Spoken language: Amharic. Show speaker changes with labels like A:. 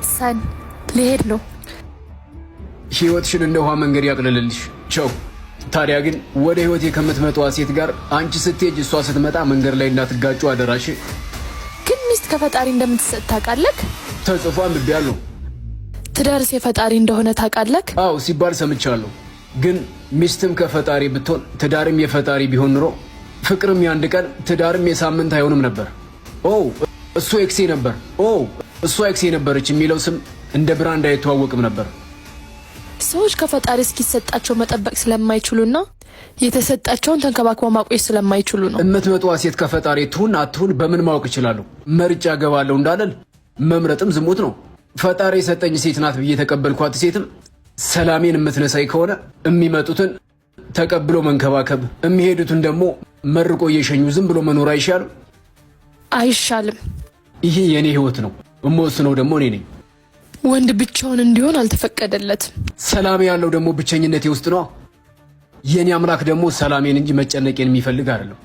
A: ሰን ልሄድ ነው።
B: ህይወትሽን እንደ ውሃ መንገድ ያቅልልልሽ። ቻው። ታዲያ ግን ወደ ህይወቴ ከምትመጣው ሴት ጋር አንቺ ስትሄጂ እሷ ስትመጣ መንገድ ላይ እንዳትጋጩ አደራሽ።
A: ግን ሚስት ከፈጣሪ እንደምትሰጥ ታውቃለህ?
B: ተጽፎ አንብቤያለሁ።
A: ትዳርስ የፈጣሪ እንደሆነ ታውቃለህ?
B: አዎ ሲባል ሰምቻለሁ። ግን ሚስትም ከፈጣሪ ብትሆን ትዳርም የፈጣሪ ቢሆን ኑሮ ፍቅርም ያንድ ቀን ትዳርም የሳምንት አይሆንም ነበር። ኦ እሱ ኤክሴ ነበር፣ ኦ እሷ ኤክሴ ነበረች የሚለው ስም እንደ ብራንድ አይተዋወቅም ነበር።
A: ሰዎች ከፈጣሪ እስኪሰጣቸው መጠበቅ ስለማይችሉና የተሰጣቸውን ተንከባክበው ማቆየት ስለማይችሉ ነው።
B: እምትመጣዋ ሴት ከፈጣሪ ትሁን አትሁን በምን ማወቅ እችላለሁ? መርጫ ገባለሁ እንዳለል መምረጥም ዝሙት ነው። ፈጣሪ የሰጠኝ ሴት ናት ብዬ ተቀበልኳት ሴትም ሰላሜን የምትነሳይ ከሆነ የሚመጡትን ተቀብሎ መንከባከብ፣ የሚሄዱትን ደግሞ መርቆ እየሸኙ ዝም ብሎ መኖር አይሻልም?
A: አይሻልም።
B: ይሄ የኔ ህይወት ነው፣ እምወስነው ደግሞ እኔ ነኝ።
A: ወንድ ብቻውን እንዲሆን አልተፈቀደለትም።
B: ሰላሜ ያለው ደግሞ ብቸኝነቴ ውስጥ ነው። የኔ አምላክ ደግሞ ሰላሜን እንጂ መጨነቄን የሚፈልግ አይደለም።